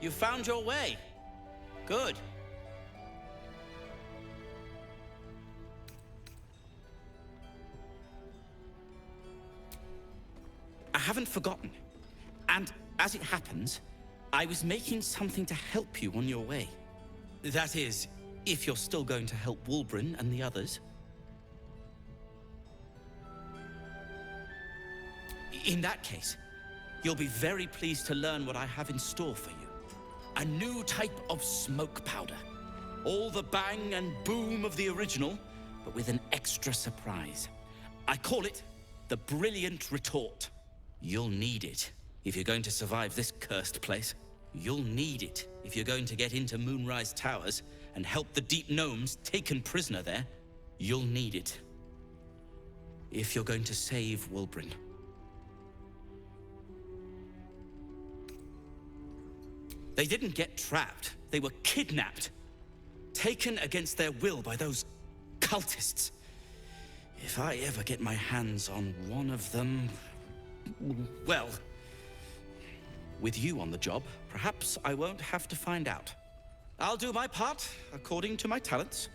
You found your way. Good. I haven't forgotten. And as it happens, I was making something to help you on your way. That is, if you're still going to help Wulbren and the others. In that case, you'll be very pleased to learn what I have in store for you. A new type of smoke powder. All the bang and boom of the original, but with an extra surprise. I call it the Brilliant Retort. You'll need it if you're going to survive this cursed place. You'll need it if you're going to get into Moonrise Towers and help the Deep Gnomes taken prisoner there. You'll need it if you're going to save Wulbren. They didn't get trapped. They were kidnapped. Taken against their will by those cultists. If I ever get my hands on one of them... well... with you on the job, perhaps I won't have to find out. I'll do my part, according to my talents.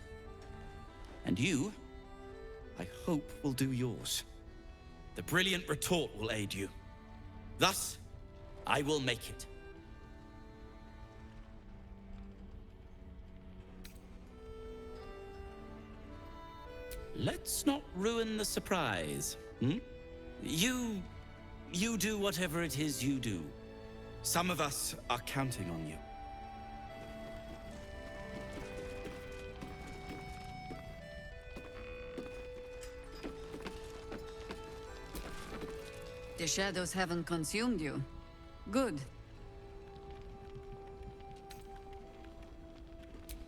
And you, I hope, will do yours. The Brilliant Retort will aid you. Thus, I will make it. Let's not ruin the surprise, hmm? You do whatever it is you do. Some of us are counting on you. The shadows haven't consumed you. Good.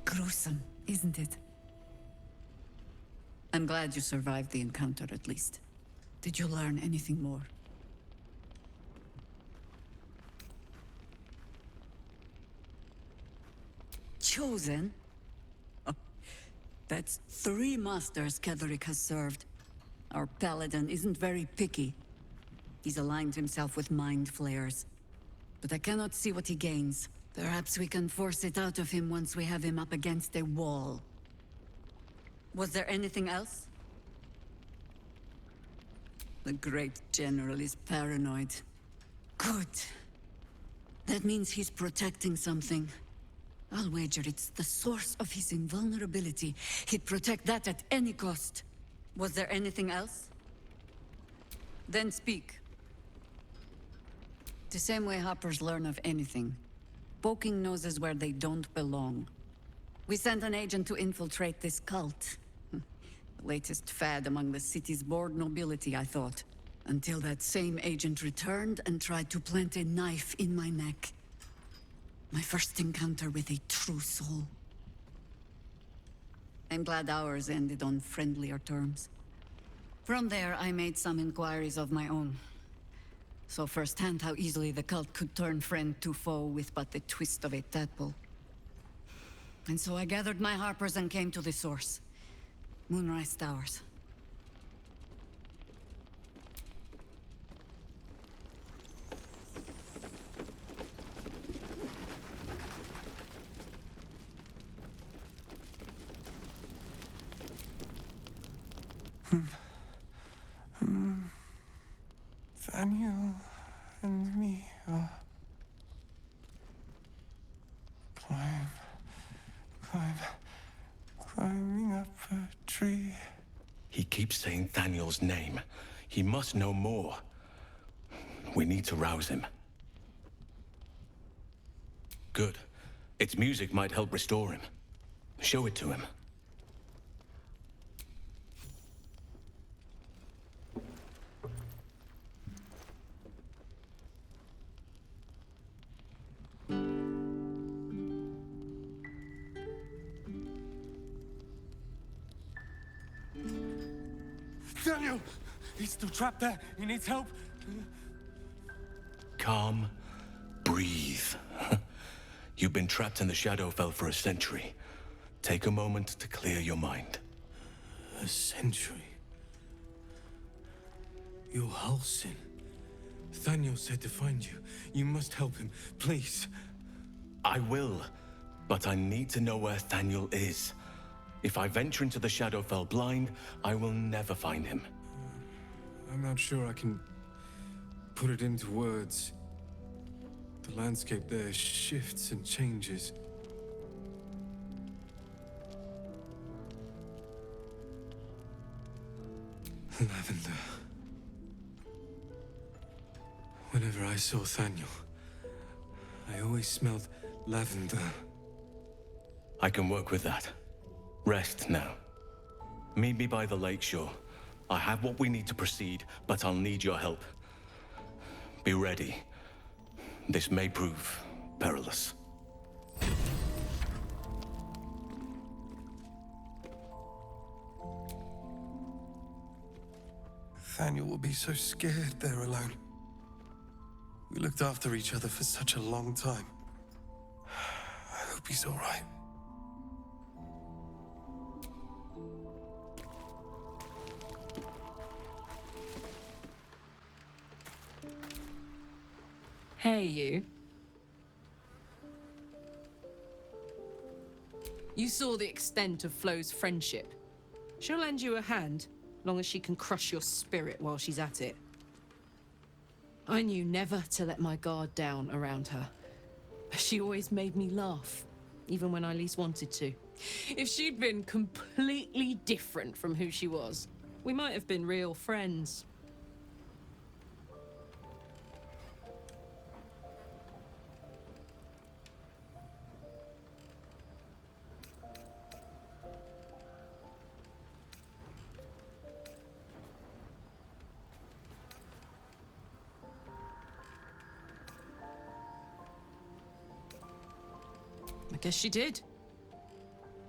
Gruesome, isn't it? I'm glad you survived the encounter, at least. Did you learn anything more? Chosen? Oh, that's 3 masters Ketheric has served. Our paladin isn't very picky. He's aligned himself with mind flayers. But I cannot see what he gains. Perhaps we can force it out of him once we have him up against a wall. Was there anything else? The great general is paranoid. Good. That means he's protecting something. I'll wager it's the source of his invulnerability. He'd protect that at any cost. Was there anything else? Then speak. The same way hoppers learn of anything. Poking noses where they don't belong. We sent an agent to infiltrate this cult. The latest fad among the city's bored nobility, I thought. Until that same agent returned and tried to plant a knife in my neck. My first encounter with a true soul. I'm glad ours ended on friendlier terms. From there, I made some inquiries of my own. Saw firsthand how easily the cult could turn friend to foe with but the twist of a tadpole. And so I gathered my harpers and came to the source. Moonrise Towers. Daniel and me are climbing up a tree. He keeps saying Daniel's name. He must know more. We need to rouse him. Good. Its music might help restore him. Show it to him. Daniel! He's still trapped there. He needs help. Calm. Breathe. You've been trapped in the Shadowfell for a century. Take a moment to clear your mind. A century? You're Halsin. Daniel said to find you. You must help him, please. I will, but I need to know where Thaniel is. If I venture into the Shadowfell blind, I will never find him. I'm not sure I can put it into words. The landscape there shifts and changes. Lavender. Whenever I saw Thaniel, I always smelled lavender. I can work with that. Rest now. Meet me by the lakeshore. I have what we need to proceed, but I'll need your help. Be ready. This may prove perilous. Thaniel will be so scared there alone. We looked after each other for such a long time. I hope he's all right. Hey, you. You saw the extent of Flo's friendship. She'll lend you a hand, long as she can crush your spirit while she's at it. I knew never to let my guard down around her. She always made me laugh, even when I least wanted to. If she'd been completely different from who she was, we might have been real friends. I guess she did.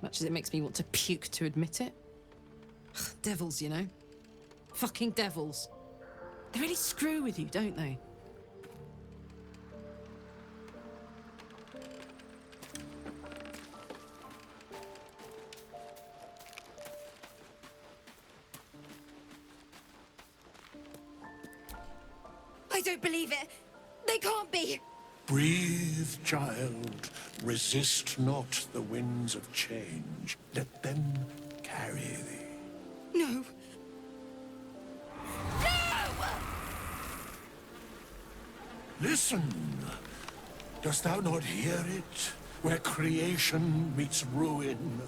Much as it makes me want to puke to admit it. Devils, you know. Fucking devils. They really screw with you, don't they? I don't believe it. They can't be. Breathe, child. Resist not the winds of change. Let them carry thee. No. Listen. Dost thou not hear it? Where creation meets ruin,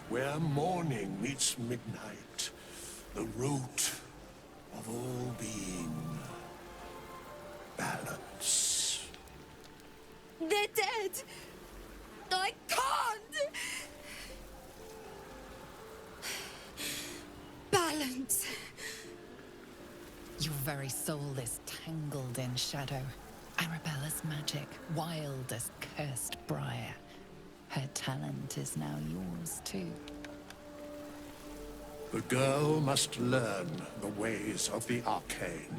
where morning meets midnight, the root of all being. Balance. They're dead. I can't. Balance. Your very soul is tangled in shadow. Arabella's magic, wild as cursed briar. Her talent is now yours too. The girl must learn the ways of the arcane,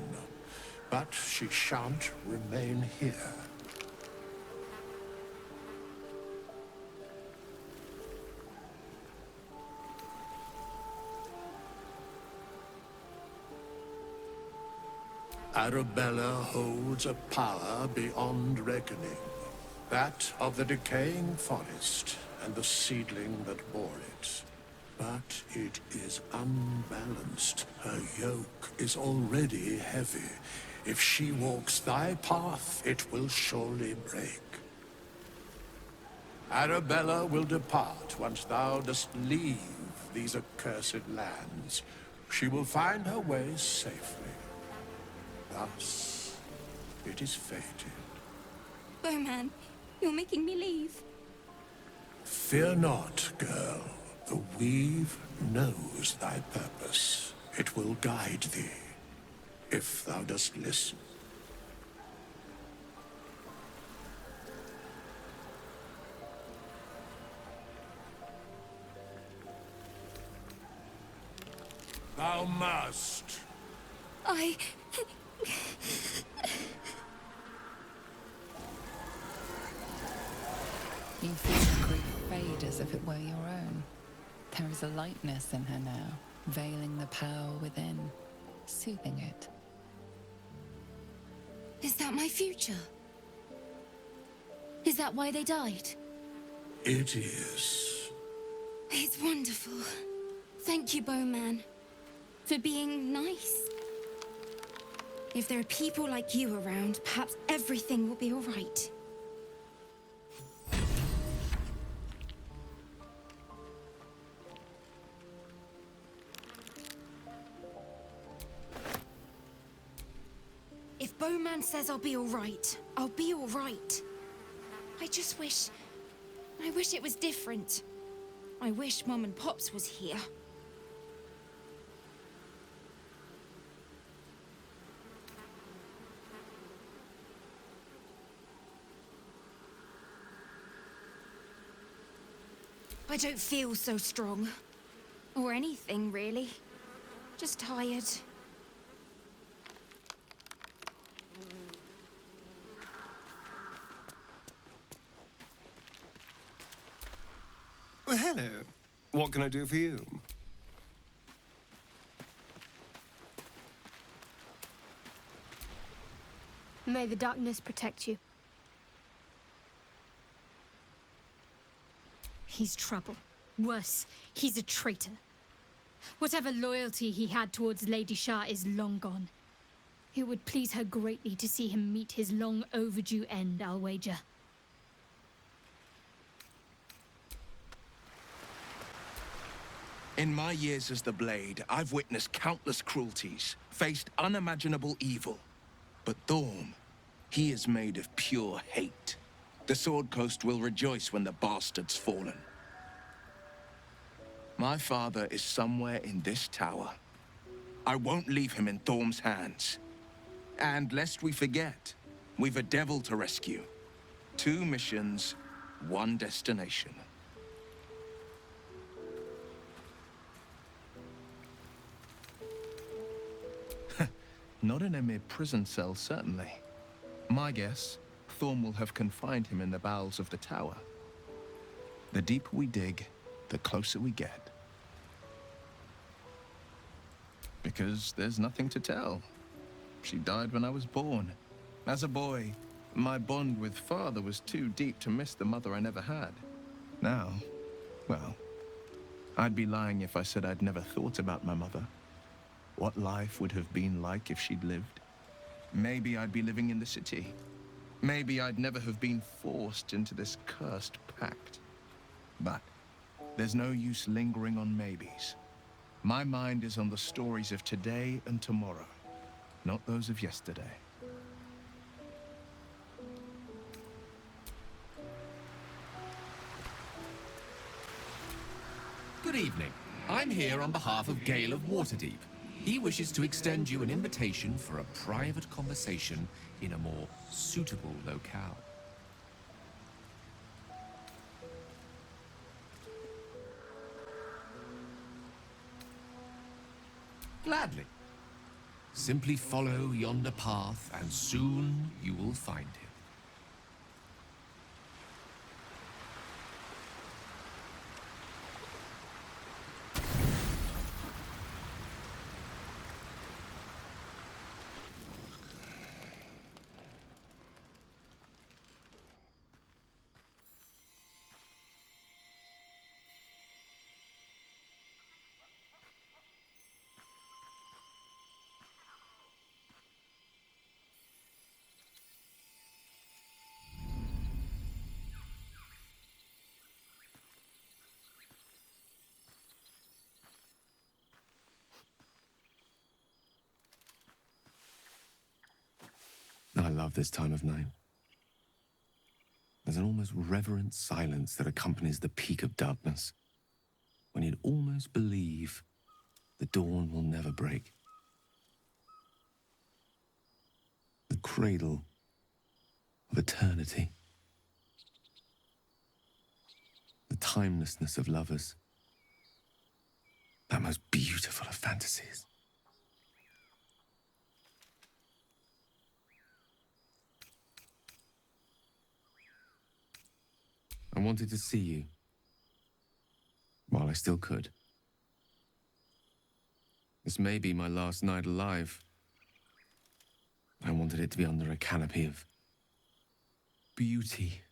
but she shan't remain here. Arabella holds a power beyond reckoning. That of the decaying forest and the seedling that bore it. But it is unbalanced. Her yoke is already heavy. If she walks thy path, it will surely break. Arabella will depart once thou dost leave these accursed lands. She will find her way safely. Thus, it is fated. Bowman, you're making me leave. Fear not, girl. The weave knows thy purpose. It will guide thee, if thou dost listen. Thou must. You feel the grief fade as if it were your own. There is a lightness in her now, veiling the power within, soothing it. Is that my future? Is that why they died? It is. It's wonderful. Thank you, Bowman, for being nice. If there are people like you around, perhaps everything will be all right. If Bowman says I'll be all right, I'll be all right. I just wish... I wish it was different. I wish Mum and Pops was here. I don't feel so strong. Or anything, really. Just tired. Well, hello. What can I do for you? May the darkness protect you. He's trouble. Worse, he's a traitor. Whatever loyalty he had towards Lady Shah is long gone. It would please her greatly to see him meet his long overdue end, I'll wager. In my years as the Blade, I've witnessed countless cruelties, faced unimaginable evil. But Thorm, he is made of pure hate. The Sword Coast will rejoice when the bastard's fallen. My father is somewhere in this tower. I won't leave him in Thorm's hands. And lest we forget, we've a devil to rescue. 2 missions, 1 destination. Not in a mere prison cell, certainly. My guess, Thorm will have confined him in the bowels of the tower. The deeper we dig, the closer we get. Because there's nothing to tell. She died when I was born. As a boy, my bond with father was too deep to miss the mother I never had. Now, well, I'd be lying if I said I'd never thought about my mother. What life would have been like if she'd lived. Maybe I'd be living in the city. Maybe I'd never have been forced into this cursed pact. But there's no use lingering on maybes. My mind is on the stories of today and tomorrow, not those of yesterday. Good evening. I'm here on behalf of Gale of Waterdeep. He wishes to extend you an invitation for a private conversation in a more suitable locale. Gladly. Simply follow yonder path, and soon you will find him. I love this time of night. There's an almost reverent silence that accompanies the peak of darkness, when you'd almost believe the dawn will never break. The cradle of eternity. The timelessness of lovers. That most beautiful of fantasies. I wanted to see you, while I still could. This may be my last night alive. I wanted it to be under a canopy of beauty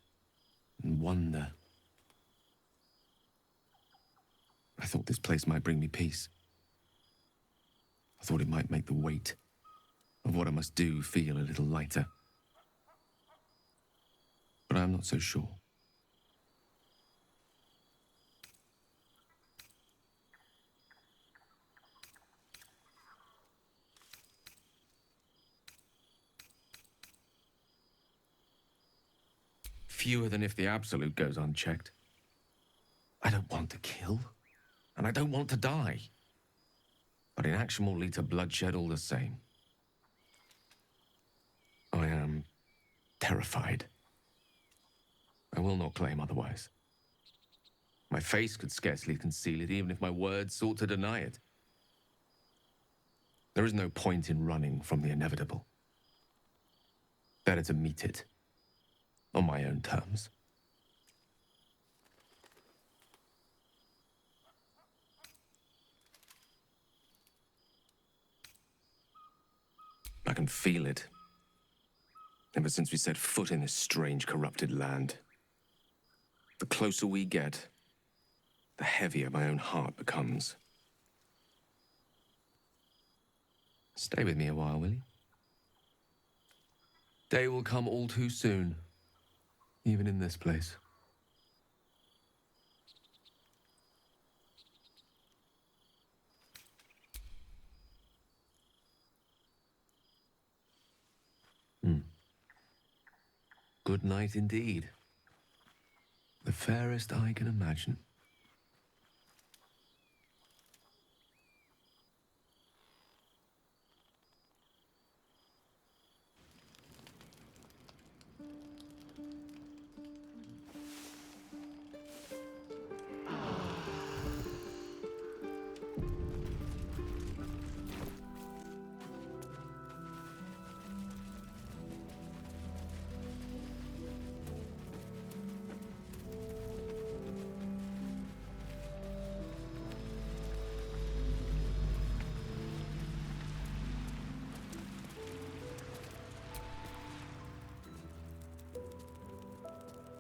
and wonder. I thought this place might bring me peace. I thought it might make the weight of what I must do feel a little lighter. But I'm not so sure. Fewer than if the Absolute goes unchecked. I don't want to kill, and I don't want to die. But inaction will lead to bloodshed all the same. I am terrified. I will not claim otherwise. My face could scarcely conceal it, even if my words sought to deny it. There is no point in running from the inevitable. Better to meet it on my own terms. I can feel it. Ever since we set foot in this strange, corrupted land. The closer we get, the heavier my own heart becomes. Stay with me a while, will you? Day will come all too soon, even in this place. Good night indeed. The fairest I can imagine.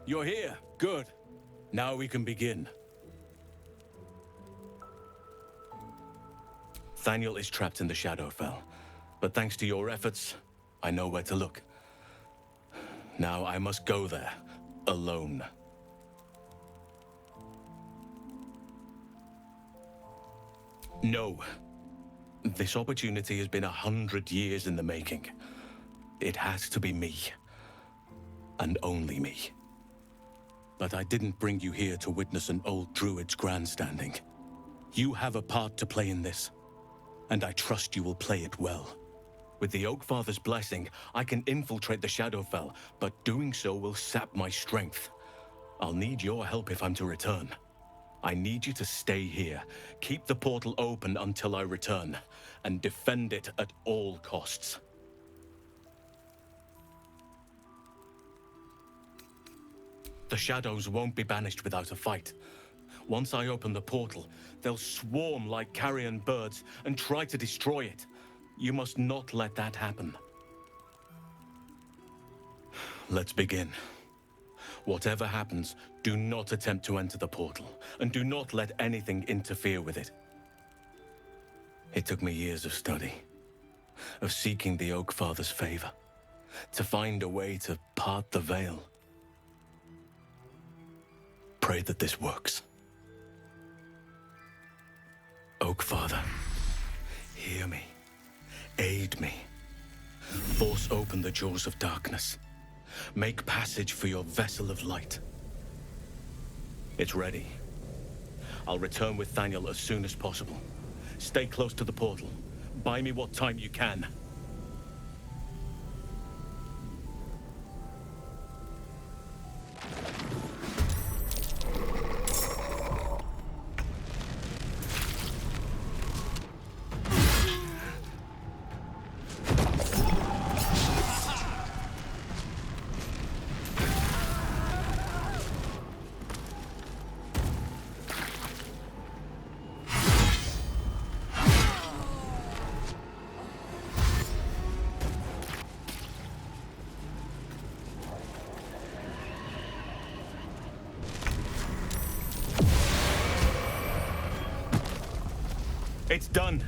You're here. Good. Now we can begin. Thaniel is trapped in the Shadowfell, but thanks to your efforts, I know where to look. Now I must go there, alone. No. This opportunity has been 100 years in the making. It has to be me. And only me. But I didn't bring you here to witness an old druid's grandstanding. You have a part to play in this, and I trust you will play it well. With the Oakfather's blessing, I can infiltrate the Shadowfell, but doing so will sap my strength. I'll need your help if I'm to return. I need you to stay here, keep the portal open until I return, and defend it at all costs. The shadows won't be banished without a fight. Once I open the portal, they'll swarm like carrion birds and try to destroy it. You must not let that happen. Let's begin. Whatever happens, do not attempt to enter the portal, and do not let anything interfere with it. It took me years of study, of seeking the Oakfather's favor, to find a way to part the veil. Pray that this works. Oakfather, hear me. Aid me. Force open the jaws of darkness. Make passage for your vessel of light. It's ready. I'll return with Thaniel as soon as possible. Stay close to the portal. Buy me what time you can. It's done.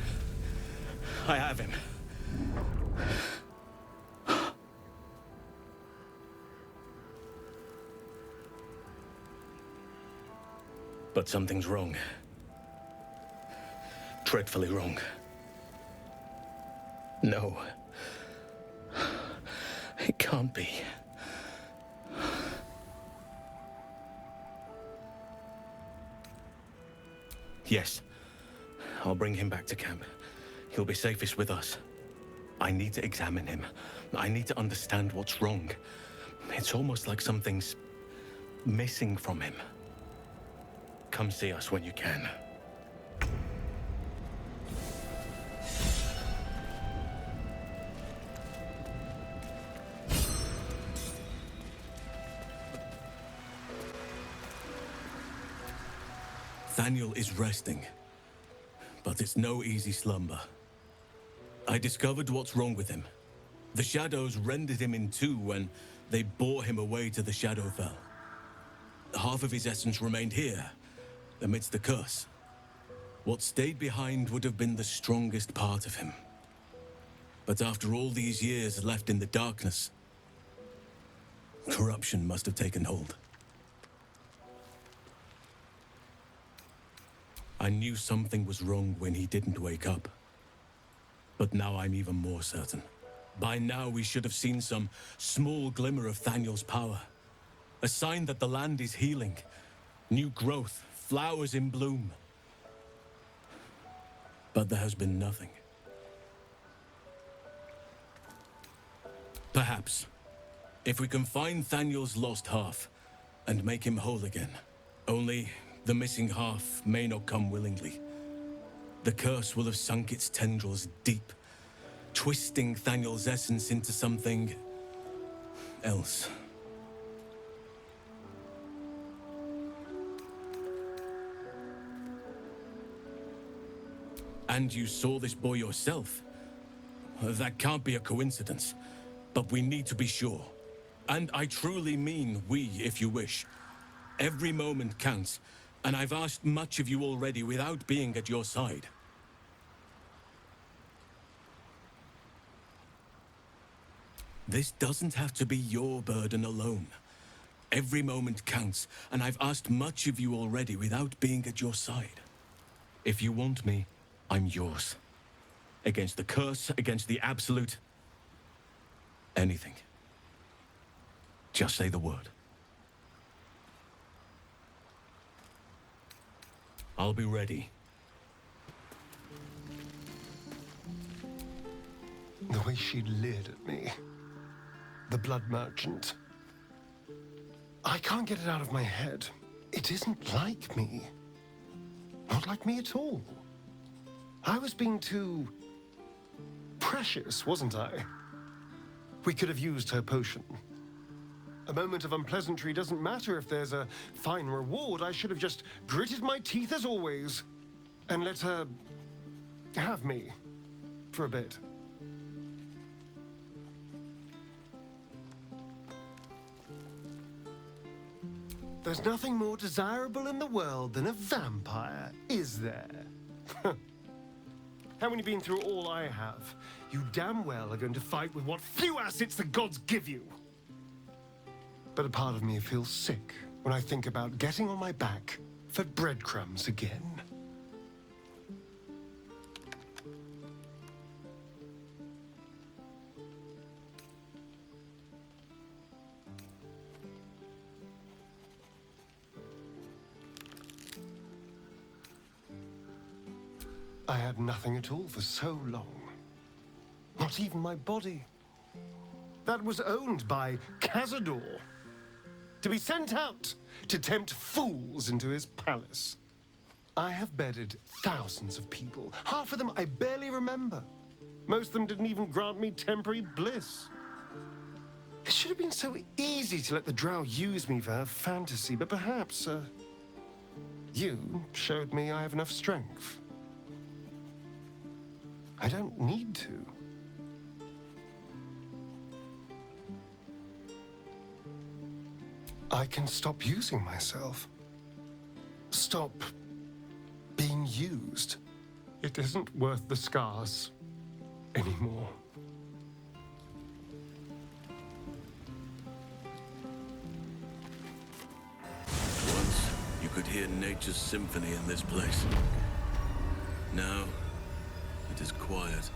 I have him. But something's wrong. Dreadfully wrong. No. It can't be. Yes. I'll bring him back to camp. He'll be safest with us. I need to examine him. I need to understand what's wrong. It's almost like something's missing from him. Come see us when you can. Thaniel is resting, but it's no easy slumber. I discovered what's wrong with him. The shadows rendered him in two when they bore him away to the Shadowfell. Half of his essence remained here, amidst the curse. What stayed behind would have been the strongest part of him. But after all these years left in the darkness, corruption must have taken hold. I knew something was wrong when he didn't wake up. But now I'm even more certain. By now we should have seen some small glimmer of Thaniel's power. A sign that the land is healing. New growth, flowers in bloom. But there has been nothing. Perhaps, if we can find Thaniel's lost half and make him whole again. Only the missing half may not come willingly. The curse will have sunk its tendrils deep, twisting Thaniel's essence into something else. And you saw this boy yourself? That can't be a coincidence, but we need to be sure. And I truly mean we, if you wish. Every moment counts, and I've asked much of you already without being at your side. This doesn't have to be your burden alone. Every moment counts, and I've asked much of you already without being at your side. If you want me, I'm yours. Against the curse, against the absolute... anything. Just say the word. I'll be ready. The way she leered at me. The blood merchant. I can't get it out of my head. It isn't like me. Not like me at all. I was being too... precious, wasn't I? We could have used her potion. A moment of unpleasantry doesn't matter if there's a fine reward. I should have just gritted my teeth as always and let her have me for a bit. There's nothing more desirable in the world than a vampire, is there? Having been through all I have, you damn well are going to fight with what few assets the gods give you. But a part of me feels sick when I think about getting on my back for breadcrumbs again. I had nothing at all for so long. Not even my body. That was owned by Cazador. To be sent out to tempt fools into his palace. I have bedded thousands of people. Half of them I barely remember. Most of them didn't even grant me temporary bliss. It should have been so easy to let the drow use me for her fantasy, but perhaps, you showed me I have enough strength. I don't need to. I can stop using myself. Stop being used. It isn't worth the scars anymore. Once, you could hear nature's symphony in this place. Now, it is quiet.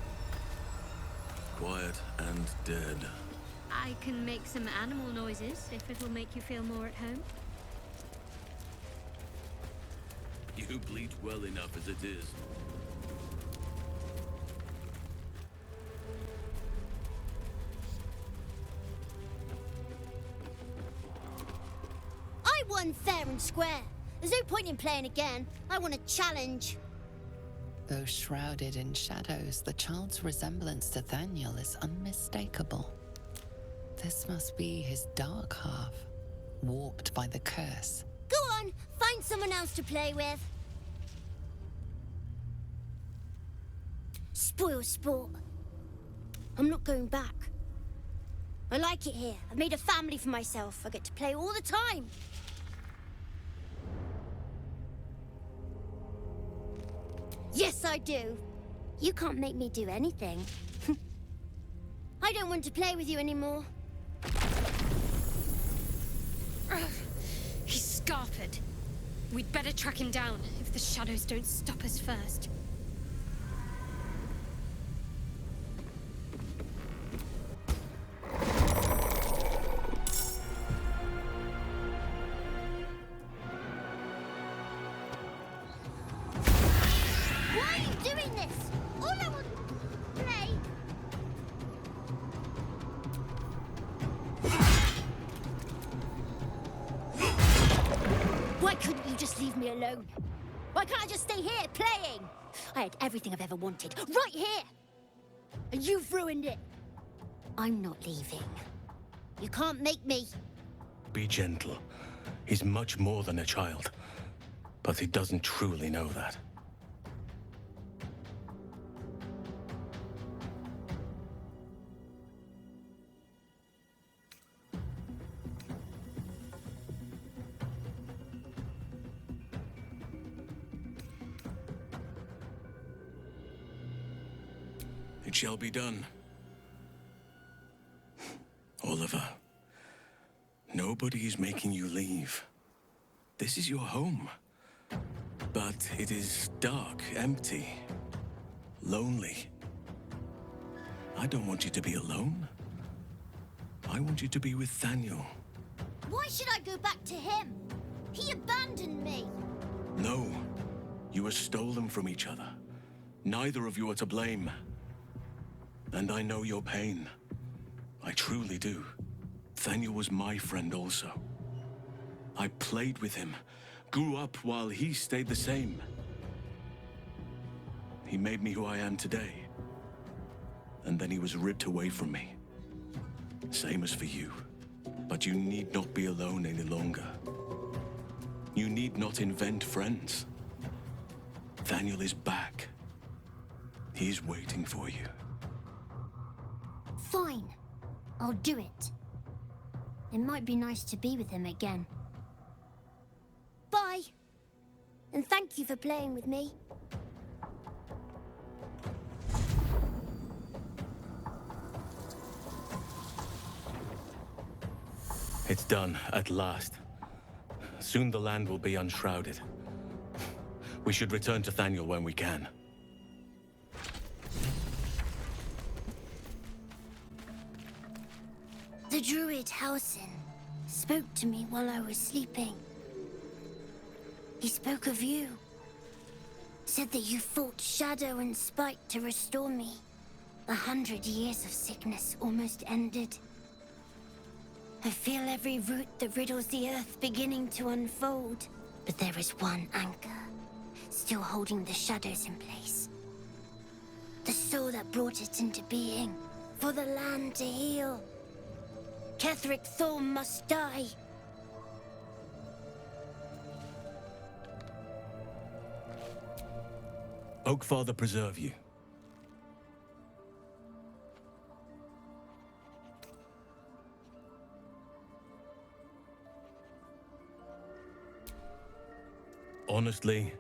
Quiet and dead. I can make some animal noises if it'll make you feel more at home. You bleed well enough as it is. I won fair and square. There's no point in playing again. I want a challenge. Though shrouded in shadows, the child's resemblance to Thaniel is unmistakable. This must be his dark half, warped by the curse. Go on, find someone else to play with. Spoil sport. I'm not going back. I like it here. I've made a family for myself. I get to play all the time. Yes, I do. You can't make me do anything. I don't want to play with you anymore. He's scarpered. We'd better track him down if the shadows don't stop us first. Why are you doing this? All I want to play. Why couldn't you just leave me alone? Why can't I just stay here playing? I had everything I've ever wanted, right here! And you've ruined it. I'm not leaving. You can't make me. Be gentle. He's much more than a child. But he doesn't truly know that. It shall be done. Oliver, nobody is making you leave. This is your home. But it is dark, empty, lonely. I don't want you to be alone. I want you to be with Thaniel. Why should I go back to him? He abandoned me. No, you were stolen from each other. Neither of you are to blame. And I know your pain. I truly do. Thaniel was my friend also. I played with him, grew up while he stayed the same. He made me who I am today. And then he was ripped away from me. Same as for you. But you need not be alone any longer. You need not invent friends. Thaniel is back. He's waiting for you. Fine. I'll do it. It might be nice to be with him again. Bye. And thank you for playing with me. It's done, at last. Soon the land will be unshrouded. We should return to Thaniel when we can. The druid Halsin spoke to me while I was sleeping. He spoke of you. Said that you fought shadow and spite to restore me. 100 years of sickness almost ended. I feel every root that riddles the earth beginning to unfold. But there is one anchor, still holding the shadows in place. The soul that brought it into being, for the land to heal. Ketheric Thorm must die. Oakfather preserve you. Honestly,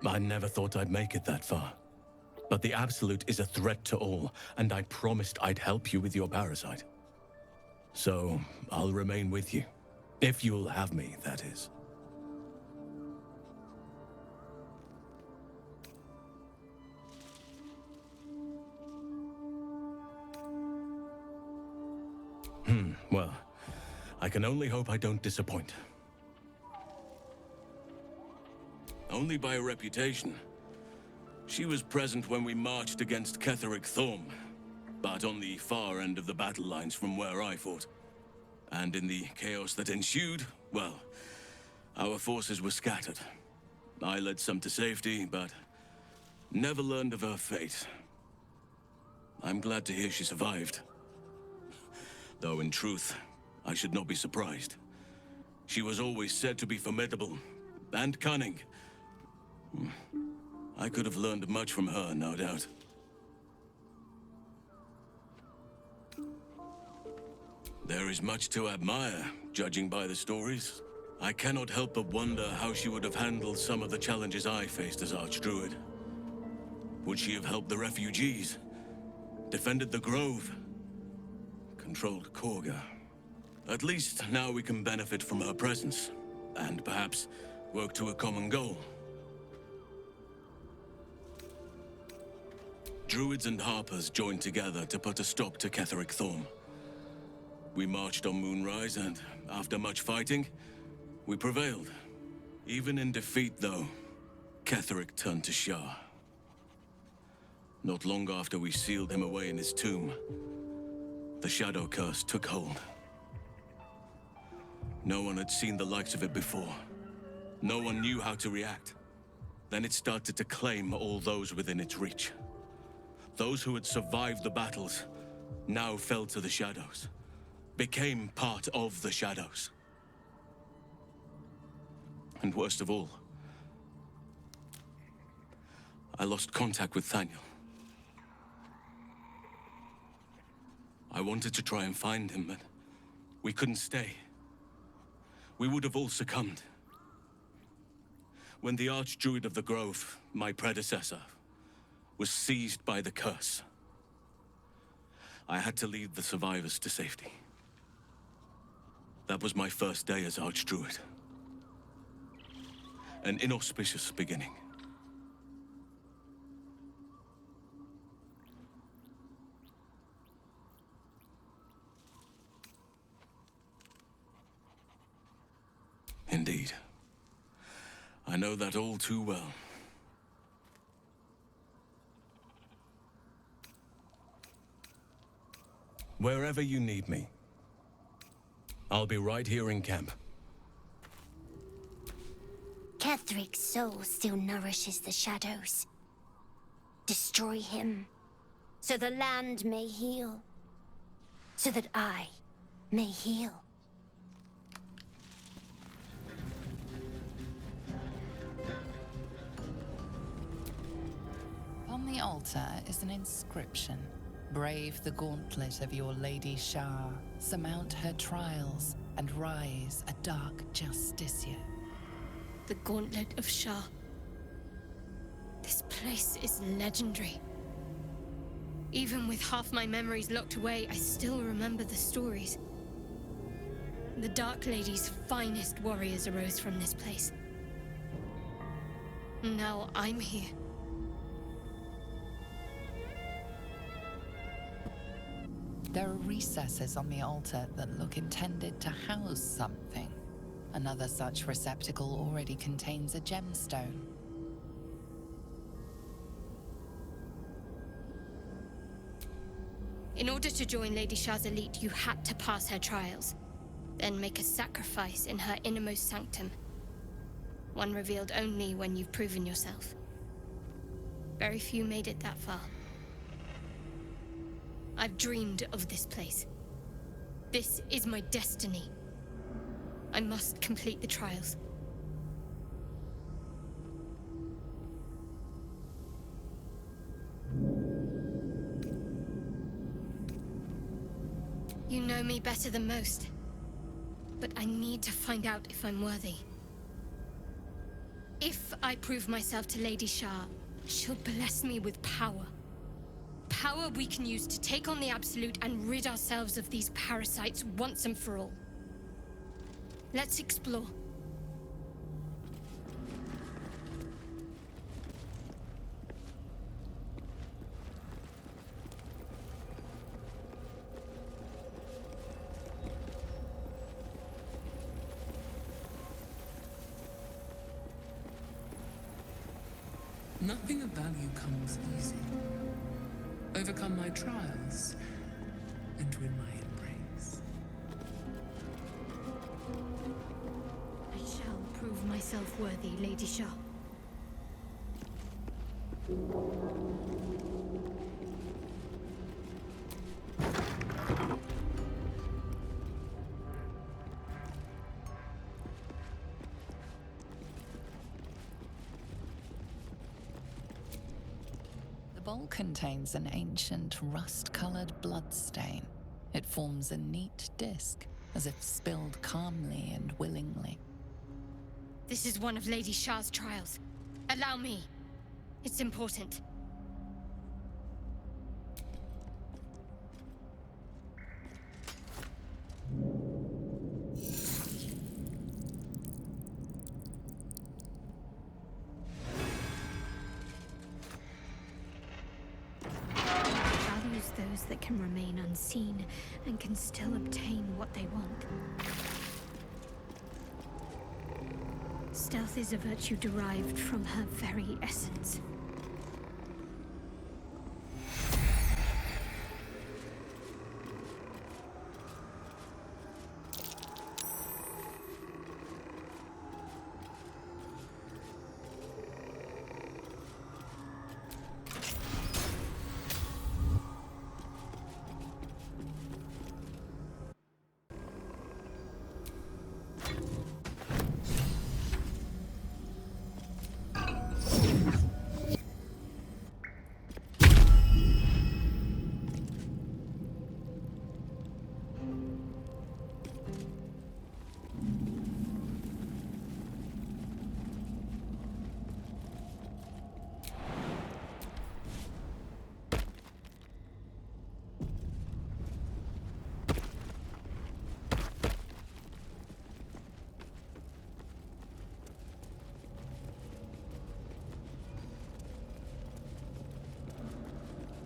I never thought I'd make it that far. But the Absolute is a threat to all, and I promised I'd help you with your parasite. So, I'll remain with you. If you'll have me, that is. Well, I can only hope I don't disappoint. Only by reputation. She was present when we marched against Ketheric Thorm, but on the far end of the battle lines from where I fought. And in the chaos that ensued, well, our forces were scattered. I led some to safety, but never learned of her fate. I'm glad to hear she survived. Though in truth, I should not be surprised. She was always said to be formidable and cunning. I could have learned much from her, no doubt. There is much to admire, judging by the stories. I cannot help but wonder how she would have handled some of the challenges I faced as Archdruid. Would she have helped the refugees? Defended the Grove? Controlled Korga? At least now we can benefit from her presence, and perhaps work to a common goal. Druids and Harpers joined together to put a stop to Ketheric Thorm. We marched on Moonrise, and after much fighting, we prevailed. Even in defeat, though, Ketheric turned to Shah. Not long after we sealed him away in his tomb, the Shadow Curse took hold. No one had seen the likes of it before. No one knew how to react. Then it started to claim all those within its reach. Those who had survived the battles now fell to the shadows, became part of the shadows. And worst of all, I lost contact with Thaniel. I wanted to try and find him, but we couldn't stay. We would have all succumbed. When the Archdruid of the Grove, my predecessor, was seized by the curse, I had to lead the survivors to safety. That was my first day as Archdruid. An inauspicious beginning. Indeed. I know that all too well. Wherever you need me, I'll be right here in camp. Ketheric's soul still nourishes the shadows. Destroy him, so the land may heal, so that I may heal. On the altar is an inscription. Brave the gauntlet of your Lady Shah, surmount her trials, and rise a dark justiciar. The Gauntlet of Shah. This place is legendary. Even with half my memories locked away, I still remember the stories. The Dark Lady's finest warriors arose from this place. Now I'm here. There are recesses on the altar that look intended to house something. Another such receptacle already contains a gemstone. In order to join Lady Shah's elite, you had to pass her trials, then make a sacrifice in her innermost sanctum. One revealed only when you've proven yourself. Very few made it that far. I've dreamed of this place. This is my destiny. I must complete the trials. You know me better than most, but I need to find out if I'm worthy. If I prove myself to Lady Shah, She'll bless me with power. Power we can use to take on the Absolute and rid ourselves of these parasites once and for all. Let's explore. Nothing of value comes easy. Overcome my trials and win my embrace. I shall prove myself worthy, Lady Shah. The bowl contains an ancient rust-colored bloodstain. It forms a neat disc, as if spilled calmly and willingly. This is one of Lady Shah's trials. Allow me. It's important. Values those that can remain unseen and can still obtain what they want. Stealth is a virtue derived from her very essence.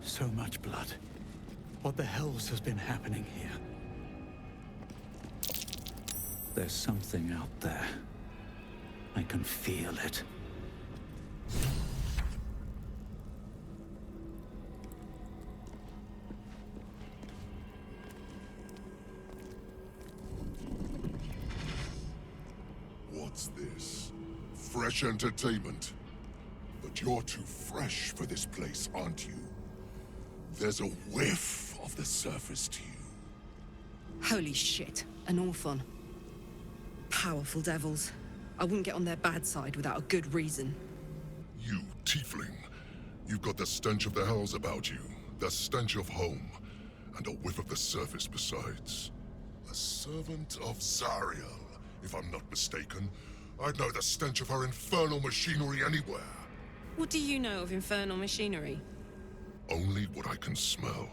So much blood. What the hells has been happening here? There's something out there. I can feel it. What's this? Fresh entertainment? But you're too fresh for this place, aren't you? There's a whiff of the surface to you. Holy shit, an orphan. Powerful devils. I wouldn't get on their bad side without a good reason. You, tiefling. You've got the stench of the hells about you. The stench of home. And a whiff of the surface besides. A servant of Zariel, if I'm not mistaken. I'd know the stench of her infernal machinery anywhere. What do you know of infernal machinery? Only what I can smell.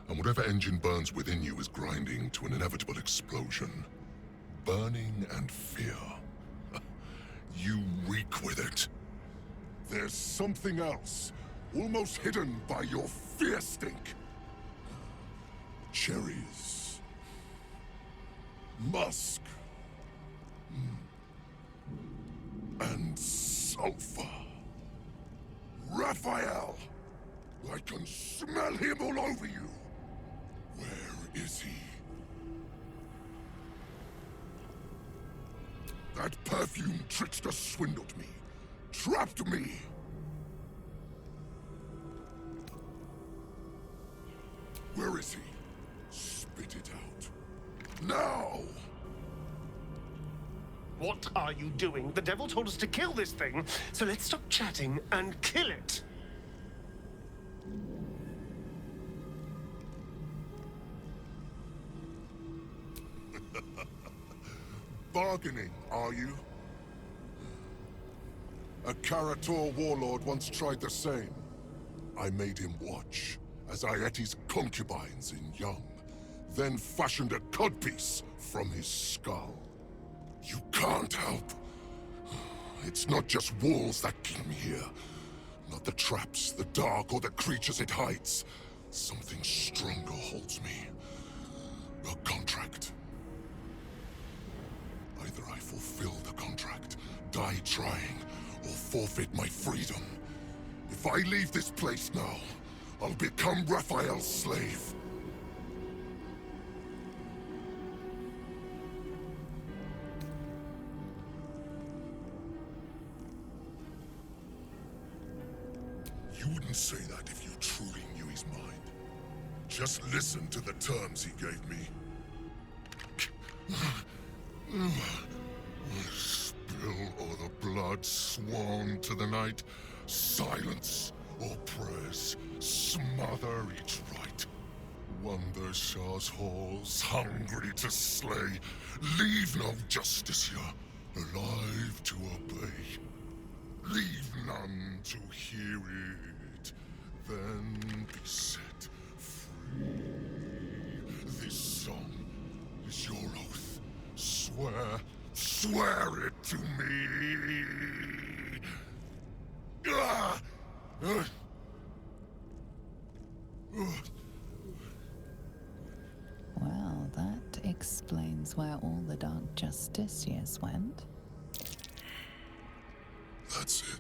And whatever engine burns within you is grinding to an inevitable explosion. Burning and fear. You reek with it. There's something else, almost hidden by your fear stink. Cherries. Musk. And sulfur. Raphael! I can smell him all over you! Where is he? That perfume trickster swindled me. Trapped me! Where is he? Spit it out. Now! What are you doing? The devil told us to kill this thing, so let's stop chatting and kill it! Bargaining, are you? A Karator warlord once tried the same. I made him watch as I ate his concubines in young, then fashioned a codpiece from his skull. You can't help. It's not just walls that keep me here. Not the traps, the dark, or the creatures it hides. Something stronger holds me. A contract. Either I fulfill the contract, die trying, or forfeit my freedom. If I leave this place now, I'll become Raphael's slave. You wouldn't say that if you truly knew his mind. Just listen to the terms he gave me. Spill all the blood sworn to the night. Silence all prayers. Smother each right. Wander Shah's halls, hungry to slay. Leave no justice here, alive to obey. Leave none to hear it, then be set free. This song is your oath. Swear it to me. Ah! Well, that explains where all the Dark Justiciars went. That's it.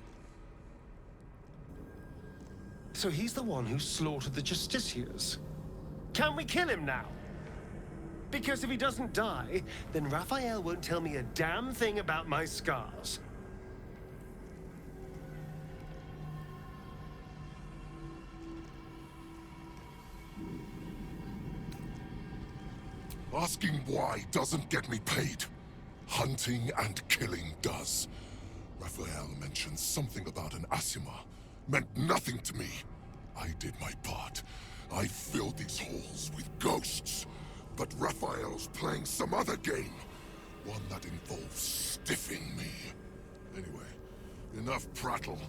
So he's the one who slaughtered the Justiciars. Can we kill him now? Because if he doesn't die, then Raphael won't tell me a damn thing about my scars. Asking why doesn't get me paid. Hunting and killing does. Raphael mentioned something about an Asima. Meant nothing to me. I did my part. I filled these halls with ghosts. But Raphael's playing some other game. One that involves stiffing me. Anyway, enough prattle.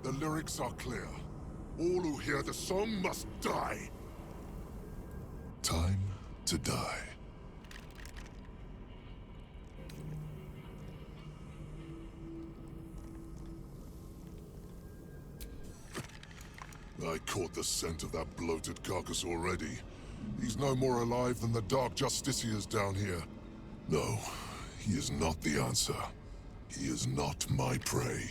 The lyrics are clear. All who hear the song must die. Time to die. I caught the scent of that bloated carcass already. He's no more alive than the Dark Justiciars down here. No, he is not the answer. He is not my prey.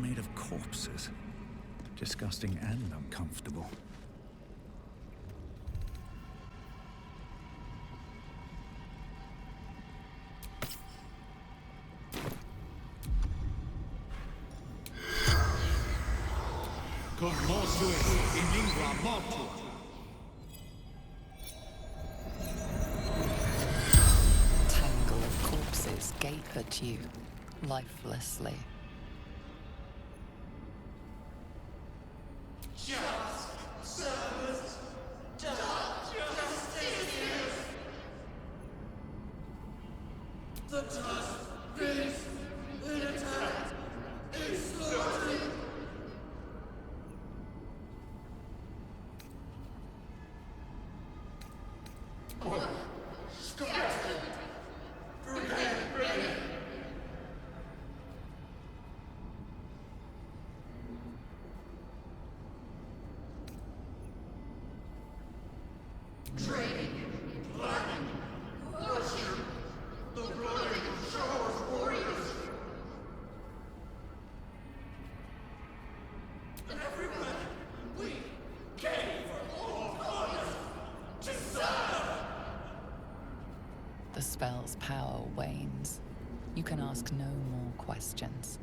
made of corpses. Disgusting and uncomfortable. Tangle of corpses gape at you, lifelessly. The spell's power wanes. You can ask no more questions.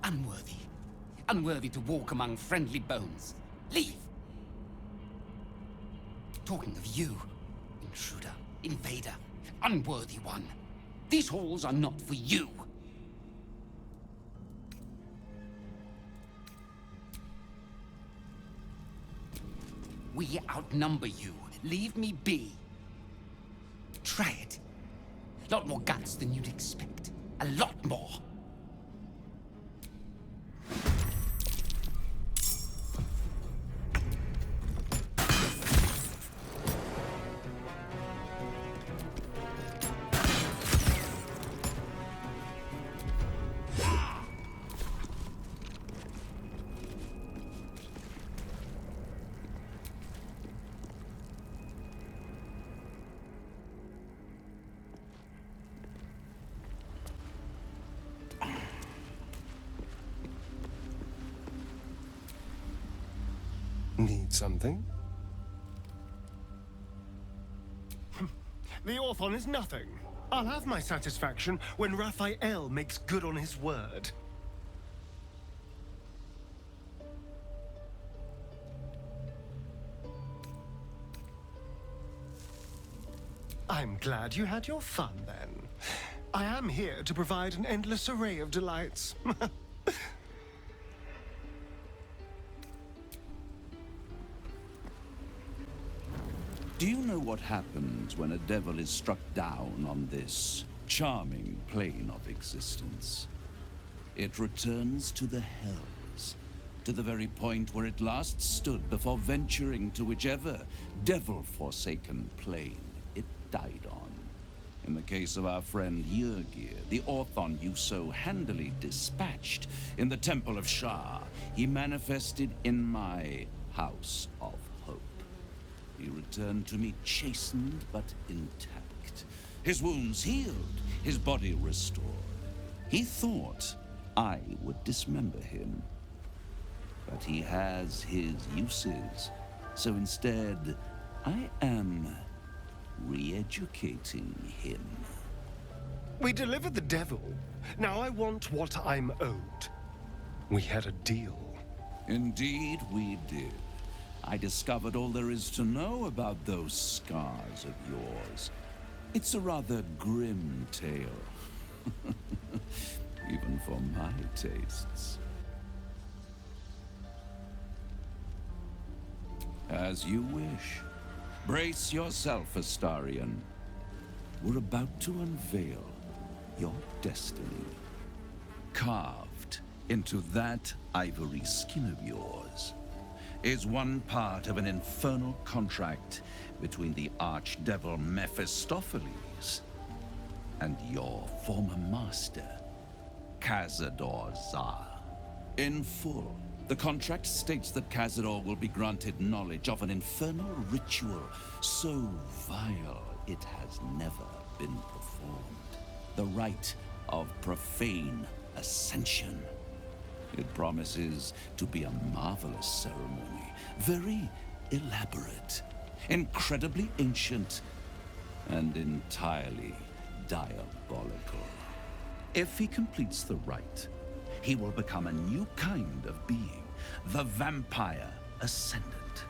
Unworthy. Unworthy to walk among friendly bones. Leave! Talking of you, intruder, invader, unworthy one. These halls are not for you. We outnumber you. Leave me be. Try it. Lot more guts than you'd expect. A lot more. Need something? The Orthon is nothing. I'll have my satisfaction when Raphael makes good on his word. I'm glad you had your fun, then. I am here to provide an endless array of delights. Do you know what happens when a devil is struck down on this charming plane of existence? It returns to the hells, to the very point where it last stood before venturing to whichever devil-forsaken plane it died on. In the case of our friend Yrgir, the Orthon you so handily dispatched in the Temple of Shah, he manifested in my House of Hope. He returned to me chastened but intact. His wounds healed, his body restored. He thought I would dismember him. But he has his uses. So instead, I am re-educating him. We delivered the devil. Now I want what I'm owed. We had a deal. Indeed we did. I discovered all there is to know about those scars of yours. It's a rather grim tale. Even for my tastes. As you wish. Brace yourself, Astarion. We're about to unveil your destiny. Carved into that ivory skin of yours is one part of an infernal contract between the archdevil Mephistopheles and your former master, Cazador Zar. In full, the contract states that Cazador will be granted knowledge of an infernal ritual so vile it has never been performed. The rite of profane ascension. It promises to be a marvelous ceremony, very elaborate, incredibly ancient, and entirely diabolical. If he completes the rite, he will become a new kind of being, the Vampire Ascendant.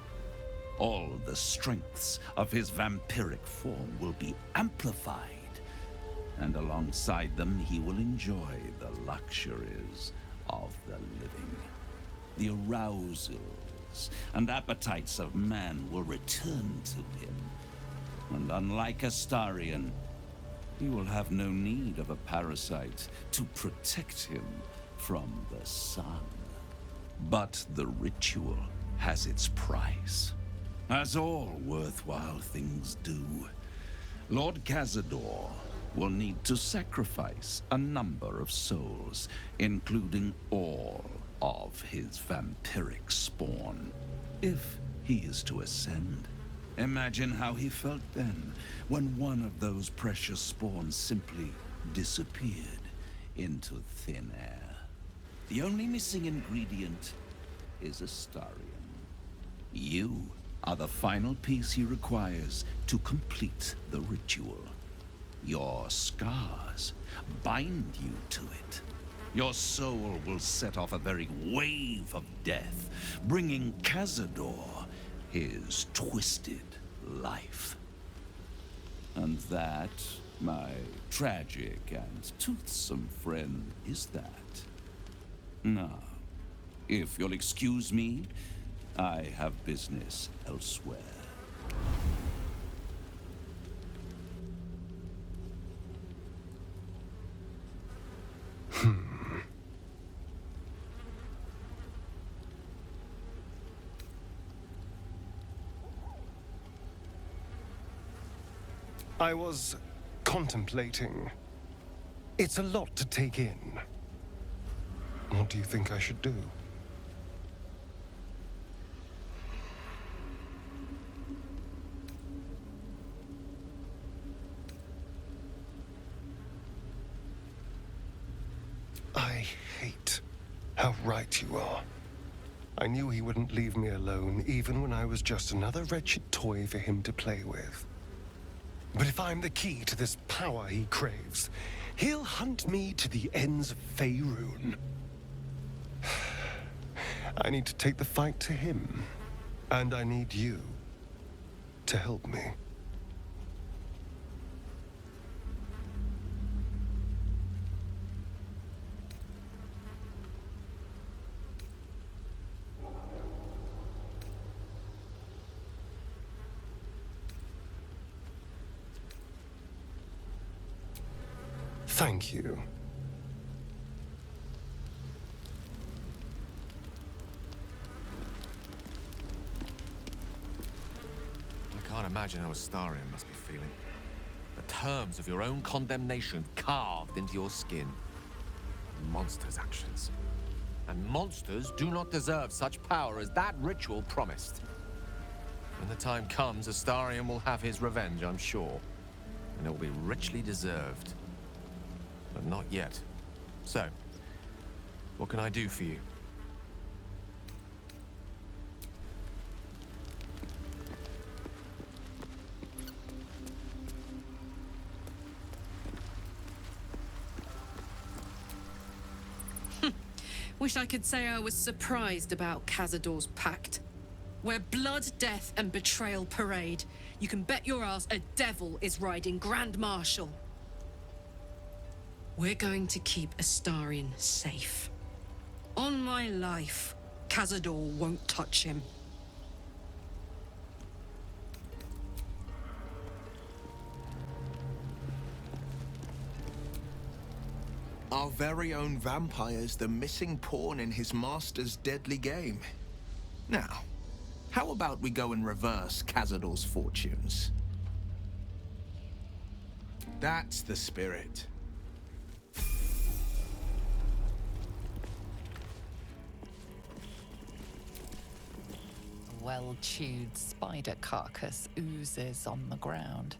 All the strengths of his vampiric form will be amplified, and alongside them he will enjoy the luxuries of the living. The arousals and appetites of man will return to him, and unlike Astarion, he will have no need of a parasite to protect him from the sun. But the ritual has its price, as all worthwhile things do. Lord Cazador will need to sacrifice a number of souls, including all of his vampiric spawn, if he is to ascend. Imagine how he felt then, when one of those precious spawns simply disappeared into thin air. The only missing ingredient is Astarion. You are the final piece he requires to complete the ritual. Your scars bind you to it. Your soul will set off a very wave of death, bringing Cazador his twisted life. And that, my tragic and toothsome friend, is that. Now, if you'll excuse me, I have business elsewhere. I was contemplating. It's a lot to take in. What do you think I should do? I hate how right you are. I knew he wouldn't leave me alone, even when I was just another wretched toy for him to play with. But if I'm the key to this power he craves, he'll hunt me to the ends of Faerun. I need to take the fight to him, and I need you to help me. Thank you. I can't imagine how Astarion must be feeling. The terms of your own condemnation carved into your skin. Monsters' actions. And monsters do not deserve such power as that ritual promised. When the time comes, Astarion will have his revenge, I'm sure. And it will be richly deserved. But not yet. So, what can I do for you? Wish I could say I was surprised about Cazador's pact. Where blood, death, and betrayal parade, you can bet your ass a devil is riding Grand Marshal. We're going to keep Astarion safe. On my life, Cazador won't touch him. very own vampires the missing pawn in his master's deadly game. Now, how about we go and reverse Cazador's fortunes? That's the spirit. A well-chewed spider carcass oozes on the ground.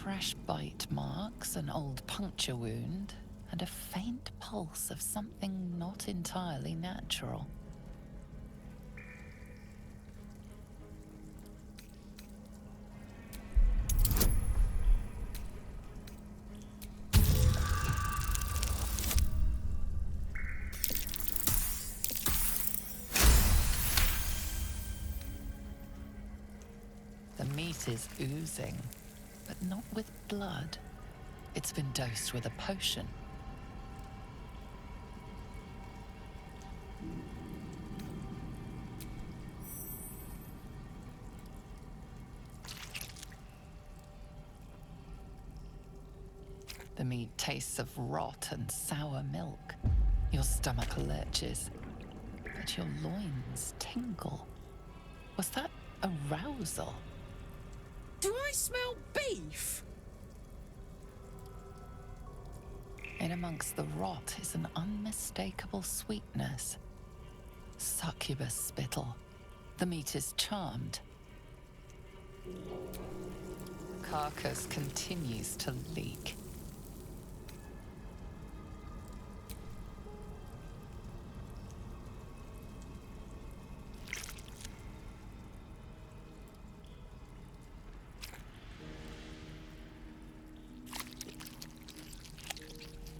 Fresh bite marks, an old puncture wound, and a faint pulse of something not entirely natural. The meat is oozing, but not with blood. It's been dosed with a potion. The meat tastes of rot and sour milk. Your stomach lurches, but your loins tingle. Was that arousal? Do I smell beef? In amongst the rot is an unmistakable sweetness. Succubus spittle. The meat is charmed. Carcass continues to leak.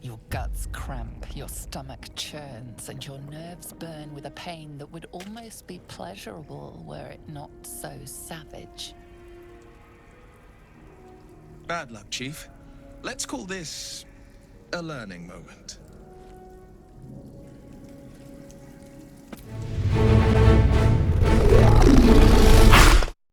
Your guts cramp, your stomach churns, and your nerves burn with a pain that would almost be pleasurable were it not so savage. Bad luck, Chief. Let's call this a learning moment.